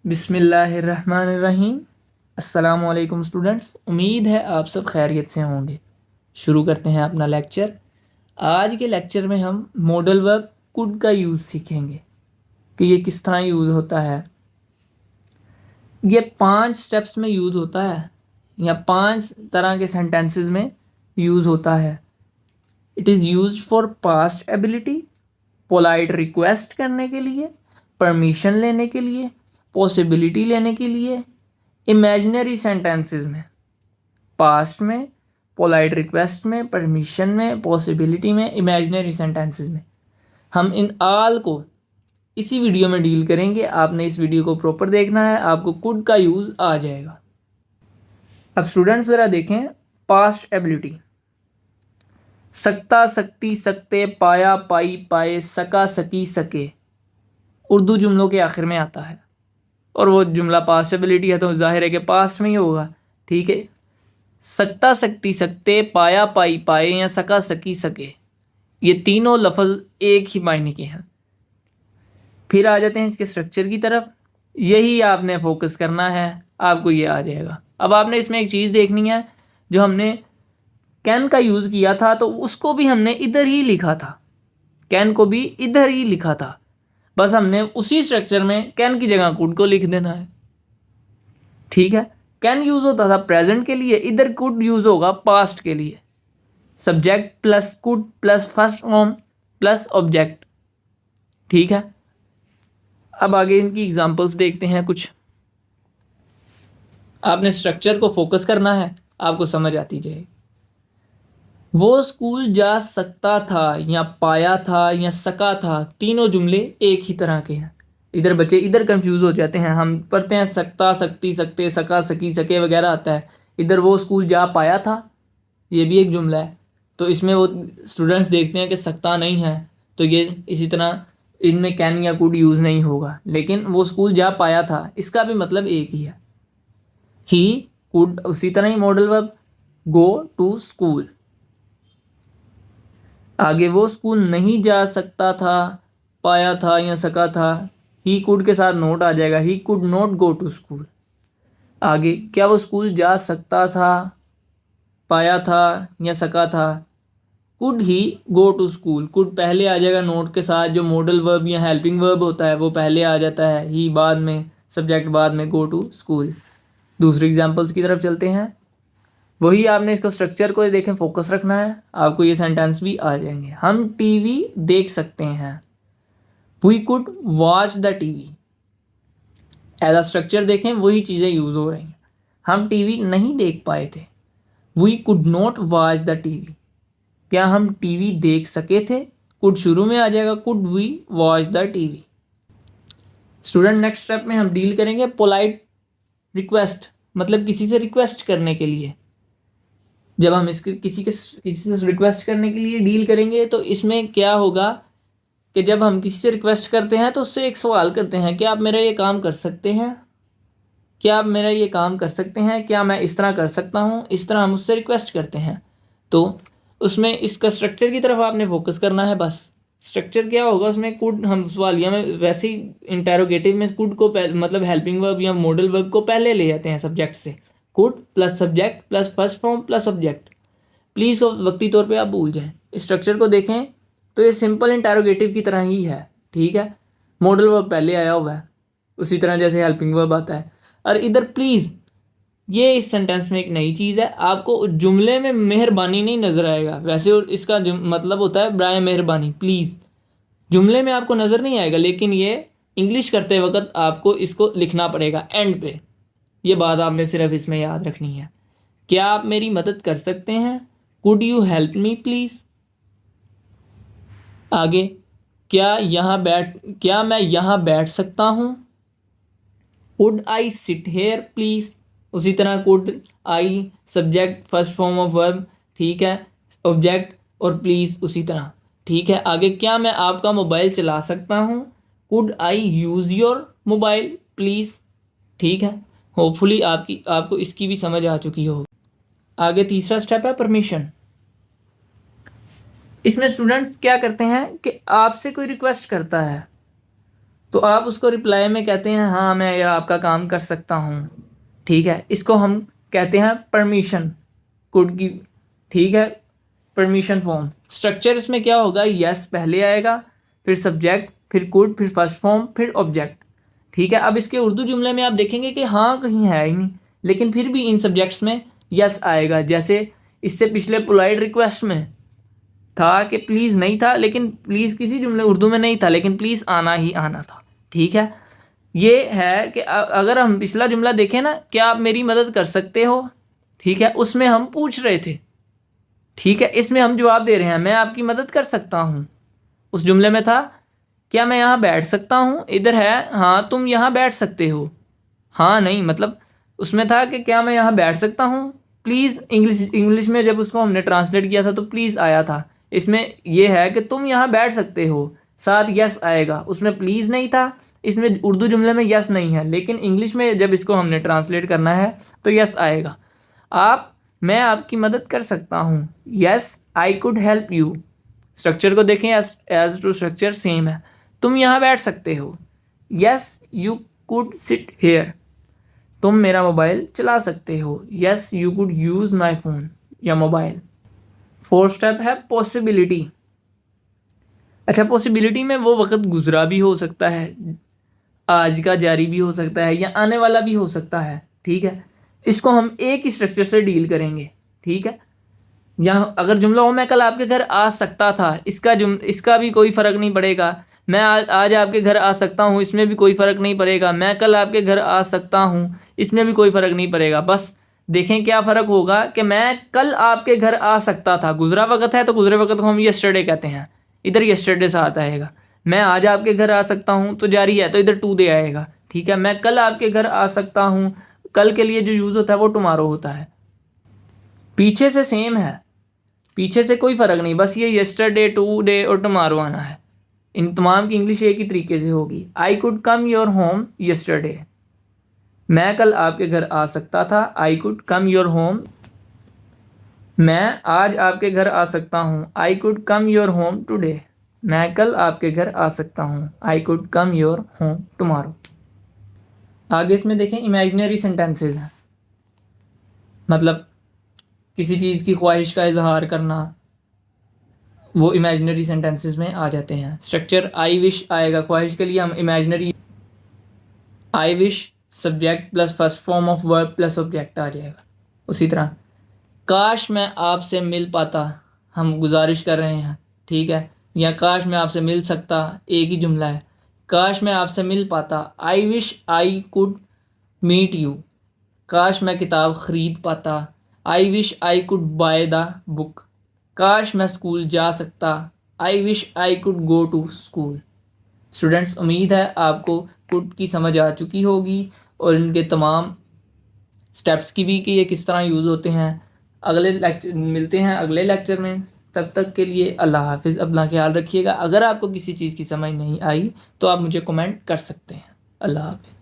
बिस्मिल्लाहिर्रहमानिर्रहीम। अस्सलामुअलैकुम स्टूडेंट्स, उम्मीद है आप सब खैरियत से होंगे। शुरू करते हैं अपना लेक्चर। आज के लेक्चर में हम मॉडल वर्ब कुड का यूज़ सीखेंगे कि ये किस तरह यूज़ होता है। ये 5 स्टेप्स में यूज़ होता है या 5 तरह के सेंटेंसेस में यूज़ होता है। It is used for past ability, polite request करने के लिए, परमिशन लेने के लिए, पॉसिबिलिटी लेने के लिए, इमेजिनरी सेंटेंसेस में, पास्ट में, पोलाइट रिक्वेस्ट में, परमिशन में, पॉसिबिलिटी में, इमेजिनरी सेंटेंसेस में। हम इन आल को इसी वीडियो में डील करेंगे। आपने इस वीडियो को प्रॉपर देखना है, आपको कुड का यूज़ आ जाएगा। अब स्टूडेंट्स ज़रा देखें पास्ट एबिलिटी। सकता, सकती, सकते, पाया, पाई, पाए, सका, सकी, सके उर्दू जुमलों के आखिर में आता है और वो जुमला पास्ट एबिलिटी है तो जाहिर है कि पास्ट में ही होगा। ठीक है, सकता, सकती, सकते, पाया, पाई, पाए या सका, सकी, सके, ये तीनों लफ्ज़ एक ही मायने के हैं। फिर आ जाते हैं इसके स्ट्रक्चर की तरफ। यही आपने फोकस करना है, आपको ये आ जाएगा। अब आपने इसमें एक चीज़ देखनी है, जो हमने कैन का यूज़ किया था तो उसको भी हमने इधर ही लिखा था, कैन को भी इधर ही लिखा था, बस हमने उसी स्ट्रक्चर में कैन की जगह कुड को लिख देना है। ठीक है, कैन यूज़ होता था प्रेजेंट के लिए, इधर कुड यूज़ होगा पास्ट के लिए। Subject plus could plus first form plus object. ठीक है, अब आगे इनकी एग्जांपल्स देखते हैं कुछ। आपने स्ट्रक्चर को फोकस करना है, आपको समझ आती जाएगी। वो स्कूल जा सकता था या पाया था या सका था, तीनों जुमले एक ही तरह के हैं। इधर बच्चे इधर कंफ्यूज हो जाते हैं, हम पढ़ते हैं सकता, सकती, सकते, सका, सकी, सके वगैरह आता है। इधर वो स्कूल जा पाया था, ये भी एक जुमला है, तो इसमें वो स्टूडेंट्स देखते हैं कि सकता नहीं है, तो ये इसी तरह इनमें कैन या कुड यूज़ नहीं होगा। लेकिन वो स्कूल जा पाया था, इसका भी मतलब एक ही है। ही कुड, उसी तरह ही modal verb go to school. आगे वो स्कूल नहीं जा सकता था, पाया था या सका था, ही कुड के साथ नोट आ जाएगा, he could not go to school. आगे क्या वो स्कूल जा सकता था, पाया था या सका था, could he go to school. Could पहले आ जाएगा नोट के साथ, जो मॉडल वर्ब या हेल्पिंग वर्ब होता है वो पहले आ जाता है, ही बाद में, सब्जेक्ट बाद में, गो टू स्कूल। दूसरी एग्जांपल्स की तरफ चलते हैं। वही आपने इसको स्ट्रक्चर को देखें, फोकस रखना है, आपको ये सेंटेंस भी आ जाएंगे। हम टीवी देख सकते हैं, we could watch the TV. As a structure देखें, वही चीज़ें यूज हो रही हैं। हम टीवी नहीं देख पाए थे, we could not watch the TV. क्या हम टीवी देख सके थे, कुड शुरू में आ जाएगा, could we watch the TV. Student next step में हम डील करेंगे पोलाइट रिक्वेस्ट, मतलब किसी से रिक्वेस्ट करने के लिए। जब हम इसके किसी से रिक्वेस्ट करने के लिए डील करेंगे तो इसमें क्या होगा कि जब हम किसी से रिक्वेस्ट करते हैं तो उससे एक सवाल करते हैं, क्या आप मेरा ये काम कर सकते हैं, क्या आप मेरा ये काम कर सकते हैं, क्या मैं इस तरह कर सकता हूँ, इस तरह हम उससे रिक्वेस्ट करते हैं। तो उसमें इसका स्ट्रक्चर की तरफ आपने फोकस करना है। बस स्ट्रक्चर क्या होगा उसमें, कुड, हम सवालिया में वैसे ही इंटेरोगेटिव में कुड को मतलब हेल्पिंग वर्ब या मॉडल वर्ब को पहले ले जाते हैं सब्जेक्ट से। Could plus subject plus first form plus object. Please वक्ती तौर पे आप भूल जाएं, स्ट्रक्चर को देखें तो ये सिंपल इंटेरोगेटिव की तरह ही है। ठीक है, मॉडल वर्ब पहले आया हुआ है, उसी तरह जैसे हेल्पिंग वर्ब आता है। और इधर प्लीज़, ये इस सेंटेंस में एक नई चीज़ है, आपको जुमले में मेहरबानी नहीं नज़र आएगा। वैसे और इसका मतलब होता है ब्राय मेहरबानी, प्लीज़। जुमले में आपको नज़र नहीं आएगा, लेकिन ये इंग्लिश करते वक्त आपको इसको लिखना पड़ेगा एंड पे। ये बात आपने सिर्फ इसमें याद रखनी है। क्या आप मेरी मदद कर सकते हैं, could you help me please. आगे क्या मैं यहाँ बैठ सकता हूँ, could I sit here please. उसी तरह could I subject first form of verb, ठीक है, ऑब्जेक्ट और प्लीज़ उसी तरह। ठीक है, आगे क्या मैं आपका मोबाइल चला सकता हूँ, could I use your mobile please. ठीक है, होपफुली आपको इसकी भी समझ आ चुकी होगी। आगे तीसरा स्टेप है परमिशन। इसमें स्टूडेंट्स क्या करते हैं कि आपसे कोई रिक्वेस्ट करता है तो आप उसको रिप्लाई में कहते हैं हाँ मैं यह आपका काम कर सकता हूँ, ठीक है। इसको हम कहते हैं परमिशन कुड की, ठीक है, परमिशन फॉर्म। स्ट्रक्चर इसमें क्या होगा, यस पहले आएगा, फिर सब्जेक्ट, फिर कुड, फिर फर्स्ट फॉर्म, फिर ऑब्जेक्ट, ठीक है। अब इसके उर्दू जुमले में आप देखेंगे कि हाँ कहीं है ही नहीं, लेकिन फिर भी इन सब्जेक्ट्स में यस आएगा। जैसे इससे पिछले पोलाइट रिक्वेस्ट में था कि प्लीज़ नहीं था, लेकिन प्लीज़ किसी जुमले उर्दू में नहीं था, लेकिन प्लीज़ आना ही आना था, ठीक है। ये है कि अगर हम पिछला जुमला देखें ना, क्या आप मेरी मदद कर सकते हो, ठीक है, उसमें हम पूछ रहे थे, ठीक है। इसमें हम जवाब दे रहे हैं मैं आपकी मदद कर सकता हूँ। उस जुमले में था क्या मैं यहाँ बैठ सकता हूँ, इधर है हाँ तुम यहाँ बैठ सकते हो, हाँ नहीं, मतलब उसमें था कि क्या मैं यहाँ बैठ सकता हूँ। प्लीज़ इंग्लिश में जब उसको हमने ट्रांसलेट किया था तो प्लीज़ आया था। इसमें यह है कि तुम यहाँ बैठ सकते हो, साथ यस आएगा, उसमें प्लीज़ नहीं था। इसमें उर्दू जुमले में यस नहीं है, लेकिन इंग्लिश में जब इसको हमने ट्रांसलेट करना है तो यस आएगा। मैं आपकी मदद कर सकता हूँ, yes I could help you. Structure को देखें, एज टू स्ट्रक्चर सेम है। तुम यहाँ बैठ सकते हो, yes you could sit here. तुम मेरा मोबाइल चला सकते हो, yes you could use my phone या मोबाइल। फोर्थ स्टेप है पॉसिबिलिटी। अच्छा, पॉसिबिलिटी में वो वक्त गुजरा भी हो सकता है, आज का जारी भी हो सकता है, या आने वाला भी हो सकता है, ठीक है। इसको हम एक ही स्ट्रक्चर से डील करेंगे, ठीक है। यहाँ अगर जुमला हो मैं कल आपके घर आ सकता था, इसका भी कोई फ़र्क नहीं पड़ेगा। मैं आज आपके घर आ सकता हूँ, इसमें भी कोई फ़र्क नहीं पड़ेगा। मैं कल आपके घर आ सकता हूँ, इसमें भी कोई फ़र्क नहीं पड़ेगा। बस देखें क्या फ़र्क होगा कि मैं कल आपके घर आ सकता था, गुजरा वक्त है तो गुजरे वक्त को हम यस्टरडे कहते हैं, इधर यस्टरडे साथ आएगा। मैं आज आपके घर आ सकता हूँ तो जारी है तो इधर टू डे आएगा, ठीक है। मैं कल आपके घर आ सकता हूँ, कल के लिए जो यूज़ होता है वो टुमारो होता है। पीछे से सेम है, पीछे से कोई फ़र्क नहीं, बस ये यस्टरडे, टू डे और टुमारो आना है। इन तमाम की इंग्लिश एक ही तरीके से होगी। I could come your home yesterday, मैं कल आपके घर आ सकता था, I could come your home. मैं आज आपके घर आ सकता हूँ, I could come your home today. मैं कल आपके घर आ सकता हूँ, I could come your home tomorrow. आगे इसमें देखें इमेजिनरी सेंटेंसेस हैं, मतलब किसी चीज़ की ख्वाहिश का इजहार करना, वो इमेजिनरी सेंटेंसेस में आ जाते हैं। स्ट्रक्चर आई विश आएगा, ख्वाहिश के लिए हम imaginary I wish subject plus first form of verb plus object आ जाएगा। उसी तरह काश मैं आपसे मिल पाता, हम गुजारिश कर रहे हैं, ठीक है, या काश मैं आपसे मिल सकता, एक ही जुमला है। काश मैं आपसे मिल पाता, I wish I could meet you. काश मैं किताब ख़रीद पाता, I wish I could buy the book. काश मैं स्कूल जा सकता, I wish I could go to school. Students, उम्मीद है आपको कुड की समझ आ चुकी होगी और इनके तमाम स्टेप्स की भी कि ये किस तरह यूज़ होते हैं। अगले लेक्चर मिलते हैं अगले लेक्चर में, तब तक के लिए अल्लाह हाफिज़, अपना ख्याल रखिएगा। अगर आपको किसी चीज़ की समझ नहीं आई तो आप मुझे कमेंट कर सकते हैं। अल्लाह हाफिज़।